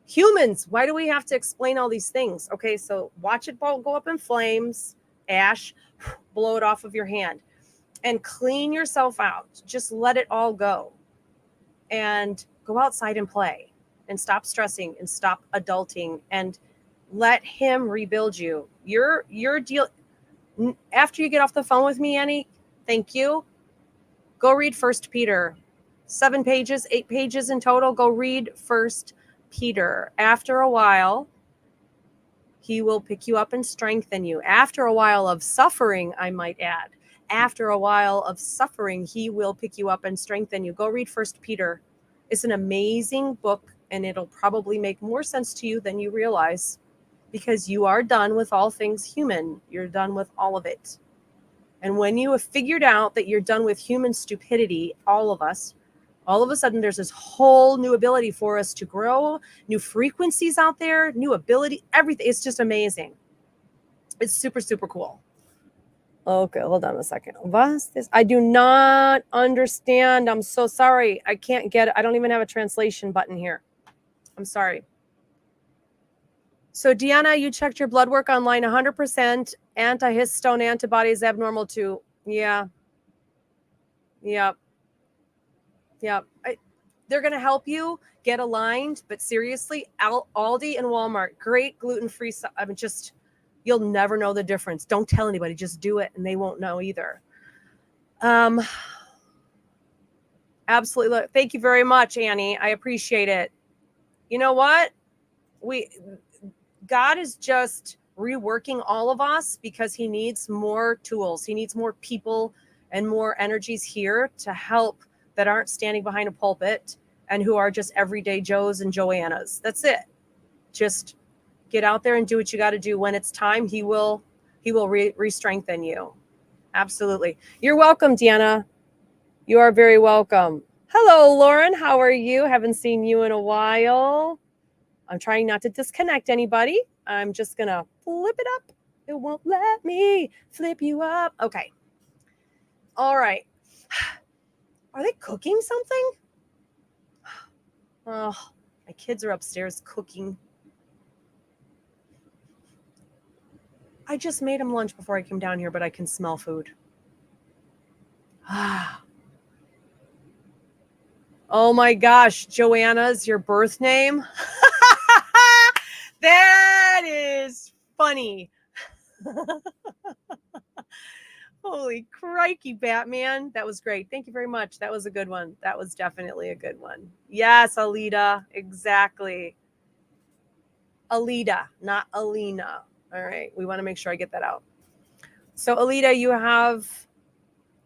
Humans, why do we have to explain all these things? Okay, so watch it go up in flames, ash, blow it off of your hand. And clean yourself out. Just let it all go. And go outside and play. And stop stressing and stop adulting. And let him rebuild you. Your deal. After you get off the phone with me, Annie, thank you. Go read 1 Peter. 7 pages, 8 pages in total. Go read 1 Peter. After a while, he will pick you up and strengthen you. After a while of suffering, I might add. after a while of suffering, he will pick you up and strengthen you. Go read First Peter. It's an amazing book, and it'll probably make more sense to you than you realize, because you are done with all things human. You're done with all of it. And when you have figured out that you're done with human stupidity, all of us, all of a sudden there's this whole new ability for us to grow, new frequencies out there, new ability, everything. It's just amazing. It's super, super cool. Okay, hold on a second. What's this? I do not understand. I'm so sorry. I can't get it. I don't even have a translation button here. I'm sorry. So, Deanna, you checked your blood work online, 100% antihistone antibodies abnormal too. Yeah. Yep. Yep. They're going to help you get aligned, but seriously, Aldi and Walmart, great gluten-free. I mean, just, you'll never know the difference. Don't tell anybody. Just do it, and they won't know either. Absolutely. Thank you very much, Annie. I appreciate it. You know what? God is just reworking all of us because he needs more tools. He needs more people and more energies here to help that aren't standing behind a pulpit and who are just everyday Joes and Joannas. That's it. Just get out there and do what you got to do. When it's time, he will re-strengthen you. Absolutely. You're welcome, Deanna. You are very welcome. Hello, Lauren. How are you? Haven't seen you in a while. I'm trying not to disconnect anybody. I'm just going to flip it up. It won't let me flip you up. Okay. All right. Are they cooking something? Oh, my kids are upstairs cooking. I just made them lunch before I came down here, but I can smell food. Oh my gosh, Joanna's your birth name? That is funny. Holy crikey, Batman. That was great. Thank you very much. That was a good one. That was definitely a good one. Yes, Alita. Exactly. Alita, not Alina. All right. We want to make sure I get that out. So, Alita, you have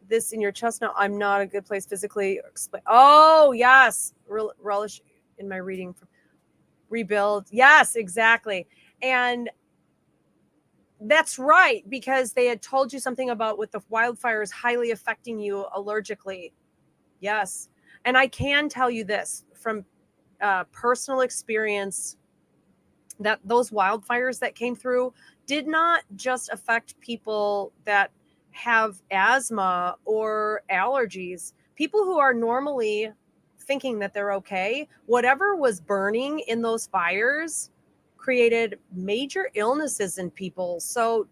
this in your chest now. I'm not a good place physically. Oh, yes. Relish in my reading. Rebuild. Yes, exactly. And that's right, because they had told you something about with the wildfires highly affecting you allergically. Yes. And I can tell you this from personal experience, that those wildfires that came through did not just affect people that have asthma or allergies. People who are normally thinking that they're okay, whatever was burning in those fires created major illnesses in people. So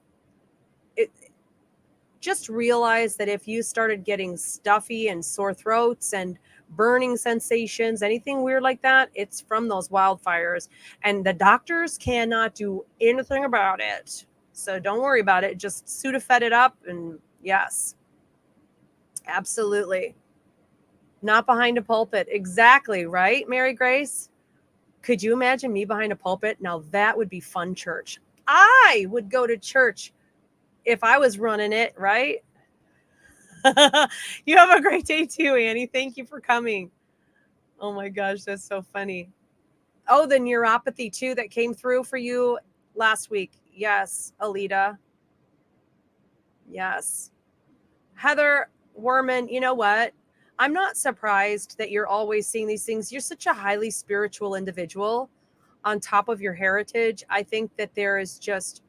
just realize that if you started getting stuffy and sore throats and burning sensations, anything weird like that, it's from those wildfires. And the doctors cannot do anything about it. So don't worry about it. Just Sudafed it up. And yes, absolutely. Not behind a pulpit. Exactly. Right, Mary Grace? Could you imagine me behind a pulpit? Now that would be fun church. I would go to church if I was running it, right? You have a great day too, Annie. Thank you for coming. Oh my gosh, that's so funny. Oh, the neuropathy too that came through for you last week. Yes, Alita. Yes. Heather Werman, you know what? I'm not surprised that you're always seeing these things. You're such a highly spiritual individual on top of your heritage. I think that there is just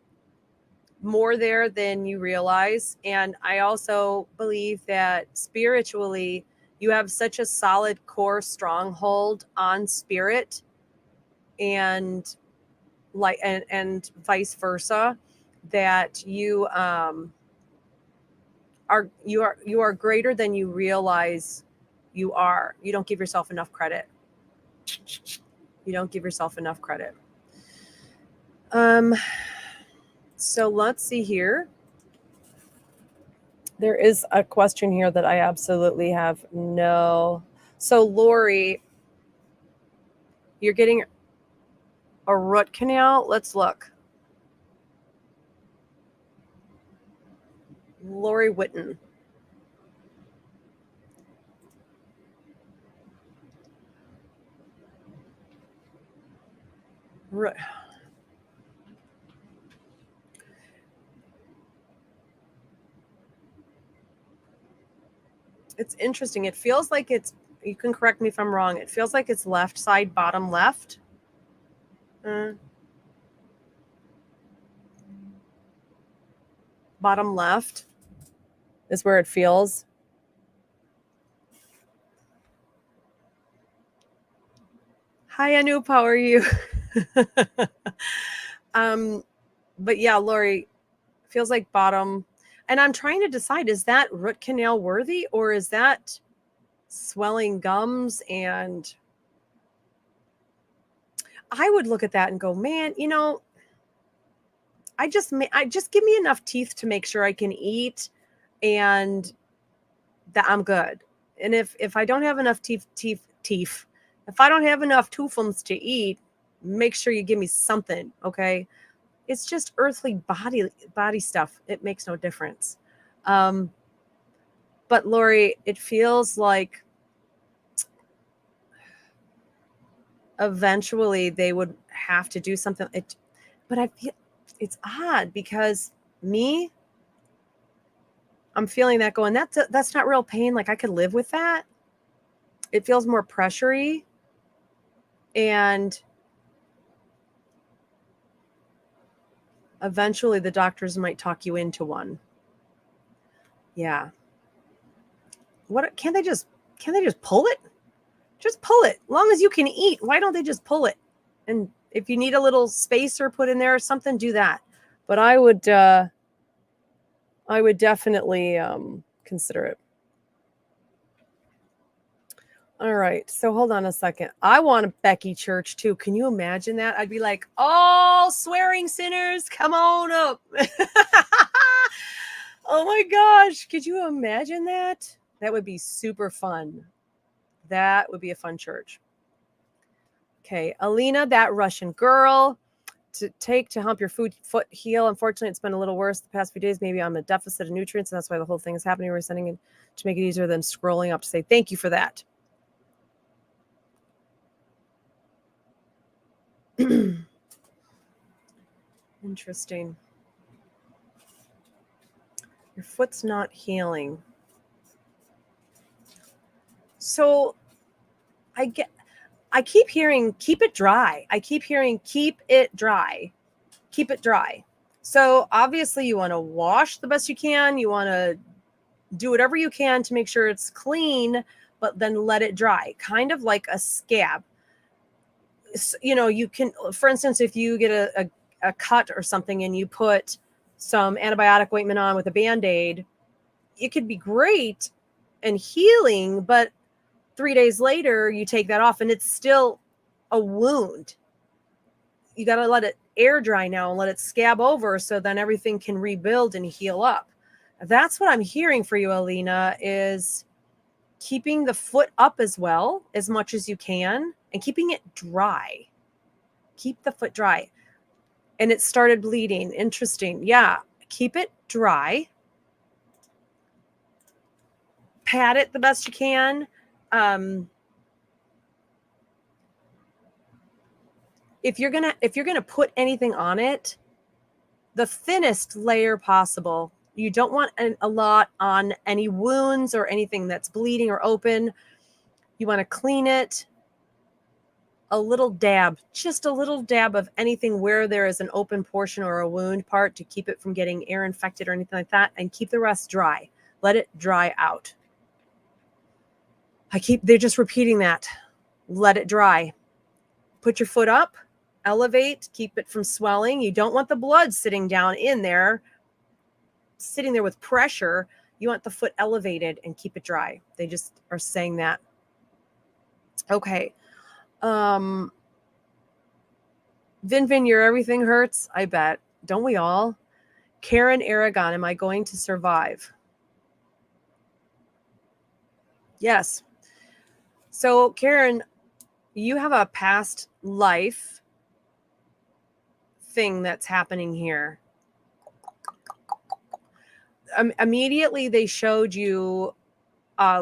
more there than you realize. And I also believe that spiritually, you have such a solid core stronghold on spirit, and like and vice versa, that you are greater than you realize you are. You don't give yourself enough credit. You don't give yourself enough credit. So let's see here. There is a question here that I absolutely have no. So Lori, you're getting a root canal. Let's look. Lori Witten. Right. It's interesting. It feels like it's, you can correct me if I'm wrong, it feels like it's left side, bottom left. Bottom left is where it feels. Hi, Anoop. How are you? But yeah, Lori, feels like bottom. And I'm trying to decide, is that root canal worthy or is that swelling gums? And I would look at that and go, man, you know, I just give me enough teeth to make sure I can eat and that I'm good. And if I don't have enough teeth, if I don't have enough toothums to eat, make sure you give me something, okay? It's just earthly body stuff. It makes no difference. But Lori, it feels like eventually they would have to do something. But I feel it's odd because I'm feeling that going, that's not real pain. Like I could live with that. It feels more pressury. And eventually the doctors might talk you into one. Yeah. What can't they just pull it? Just pull it. As long as you can eat, why don't they just pull it? And if you need a little spacer put in there or something, do that. But I would definitely consider it. All right. So hold on a second. I want a Becky church too. Can you imagine that? I'd be like, all swearing sinners, come on up. Oh my gosh. Could you imagine that? That would be super fun. That would be a fun church. Okay. Alina, that Russian girl. To take to help your foot heal. Unfortunately, it's been a little worse the past few days. Maybe I'm a deficit of nutrients, and that's why the whole thing is happening. We're sending it to make it easier than scrolling up to say thank you for that. Interesting. Your foot's not healing. So I keep hearing keep it dry. I keep hearing keep it dry. Keep it dry. So obviously you want to wash the best you can. You want to do whatever you can to make sure it's clean, but then let it dry, kind of like a scab. You know, you can, for instance, if you get a cut or something and you put some antibiotic ointment on with a Band-Aid, it could be great and healing, but 3 days later you take that off and it's still a wound. You got to let it air dry now and let it scab over so then everything can rebuild and heal up. That's what I'm hearing for you, Alina, is keeping the foot up as well, as much as you can, and keeping it dry. Keep the foot dry. And it started bleeding. Interesting. Yeah. Keep it dry. Pat it the best you can. If you're gonna put anything on it, the thinnest layer possible. You don't want a lot on any wounds or anything that's bleeding or open. You want to clean it. A little dab, just a little dab of anything where there is an open portion or a wound part to keep it from getting air infected or anything like that, and keep the rest dry. Let it dry out. They're just repeating that. Let it dry. Put your foot up, elevate, keep it from swelling. You don't want the blood sitting down in there, sitting there with pressure. You want the foot elevated and keep it dry. They just are saying that. Okay. Vin, your everything hurts. I bet. Don't we all? Karen Aragon, am I going to survive? Yes. So, Karen, you have a past life thing that's happening here. Immediately, they showed you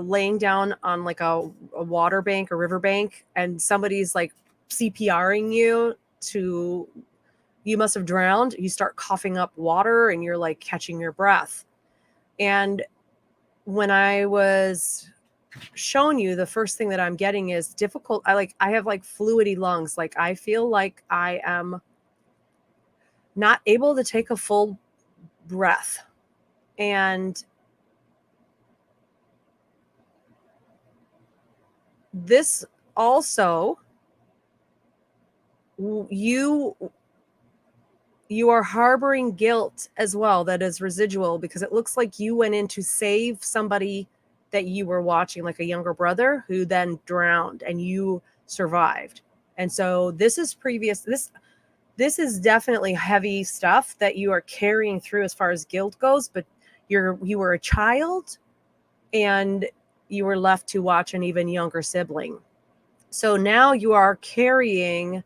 laying down on like a water bank or river bank, and somebody's like CPRing you you must have drowned. You start coughing up water and you're like catching your breath. And when I was shown you, the first thing that I'm getting is difficult. I have like fluidy lungs. Like I feel like I am not able to take a full breath. And this also, you are harboring guilt as well that is residual, because it looks like you went in to save somebody that you were watching, like a younger brother who then drowned and you survived. And so this is definitely heavy stuff that you are carrying through as far as guilt goes, but you were a child and you were left to watch an even younger sibling. So now you are carrying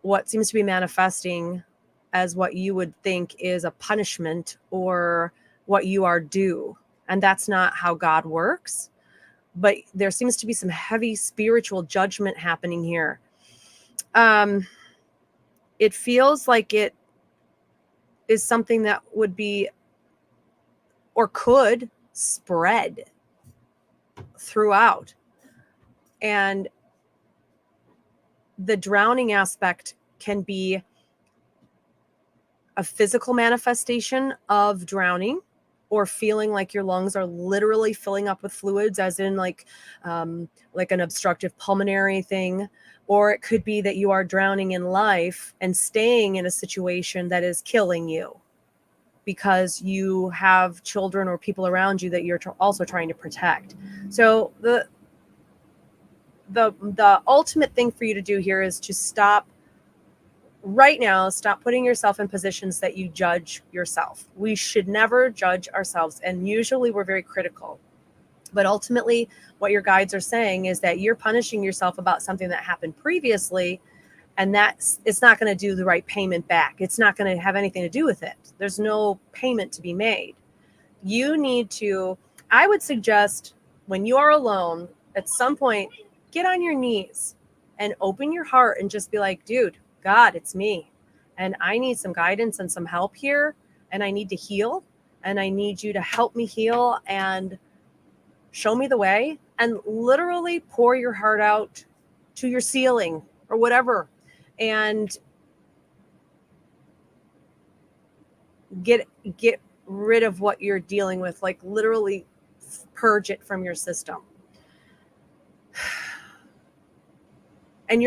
what seems to be manifesting as what you would think is a punishment or what you are due. And that's not how God works. But there seems to be some heavy spiritual judgment happening here. It feels like it is something that would be or could spread throughout. And the drowning aspect can be a physical manifestation of drowning, or feeling like your lungs are literally filling up with fluids, as in like an obstructive pulmonary thing. Or it could be that you are drowning in life and staying in a situation that is killing you because you have children or people around you that you're also trying to protect. So the ultimate thing for you to do here is to stop putting yourself in positions that you judge yourself. We should never judge ourselves, and usually we're very critical. But ultimately, what your guides are saying is that you're punishing yourself about something that happened previously, and it's not going to do the right payment back. It's not going to have anything to do with it. There's no payment to be made. You need to, I would suggest, when you are alone, at some point, get on your knees and open your heart and just be like, dude, God, it's me. And I need some guidance and some help here. And I need to heal. And I need you to help me heal and show me the way. And literally pour your heart out to your ceiling or whatever. And get rid of what you're dealing with. Like literally purge it from your system. And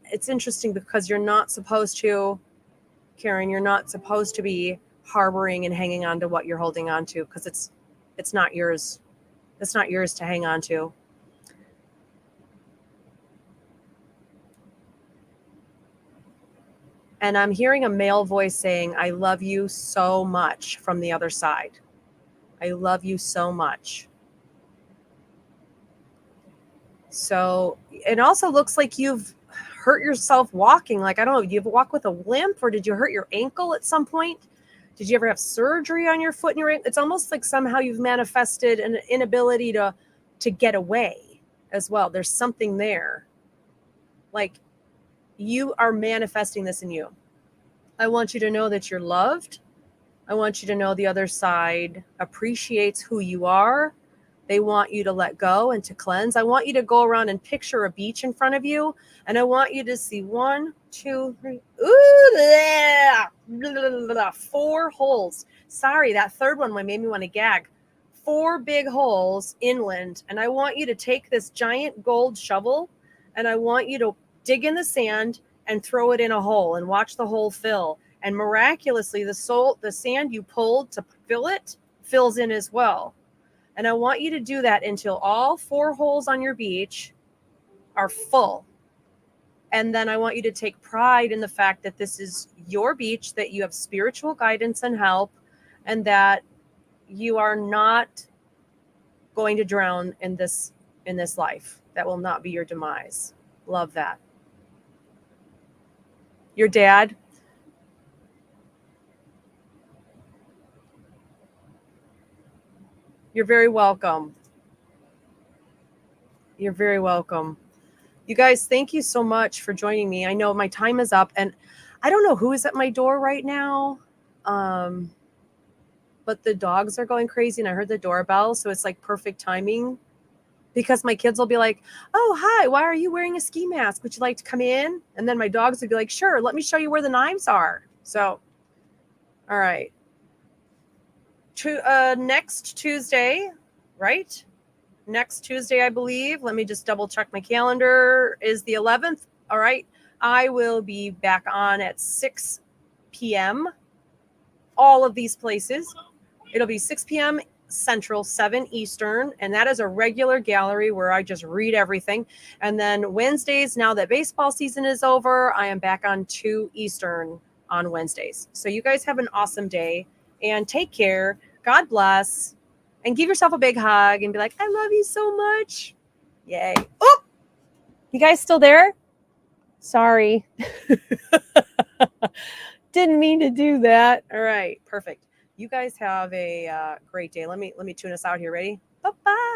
it's interesting because you're not supposed to, Karen, you're not supposed to be harboring and hanging on to what you're holding on to, because it's not yours. It's not yours to hang on to. And I'm hearing a male voice saying, I love you so much, from the other side. I love you so much. So it also looks like you've hurt yourself walking. Like, I don't know, do you walk with a limp, or did you hurt your ankle at some point? Did you ever have surgery on your foot and your ankle? It's almost like somehow you've manifested an inability to get away as well. There's something there. Like, you are manifesting this in you. I want you to know that you're loved. I want you to know the other side appreciates who you are. They want you to let go and to cleanse. I want you to go around and picture a beach in front of you. And I want you to see 1, 2, 3, 4 holes. Sorry, that third one made me want to gag. 4 big holes inland. And I want you to take this giant gold shovel and I want you to dig in the sand and throw it in a hole and watch the hole fill. And miraculously, the sand you pulled to fill it fills in as well. And I want you to do that until all 4 holes on your beach are full. And then I want you to take pride in the fact that this is your beach, that you have spiritual guidance and help, and that you are not going to drown in this life. That will not be your demise. Love that. Your dad, you're very welcome. You're very welcome. You guys, thank you so much for joining me. I know my time is up, and I don't know who is at my door right now. But the dogs are going crazy, and I heard the doorbell, so it's like perfect timing, because my kids will be like, "Oh, hi, why are you wearing a ski mask? Would you like to come in?" And then my dogs would be like, "Sure, let me show you where the knives are." So, all right. Next Tuesday, right? Next Tuesday, I believe. Let me just double check my calendar. Is the 11th. All right. I will be back on at 6 p.m. All of these places. It'll be 6 p.m. Central, 7 Eastern. And that is a regular gallery where I just read everything. And then Wednesdays, now that baseball season is over, I am back on 2 Eastern on Wednesdays. So you guys have an awesome day and take care. God bless. And give yourself a big hug and be like, I love you so much. Yay. Oh, you guys still there? Sorry. Didn't mean to do that. All right. Perfect. You guys have a great day. Let me tune us out here. Ready? Bye-bye.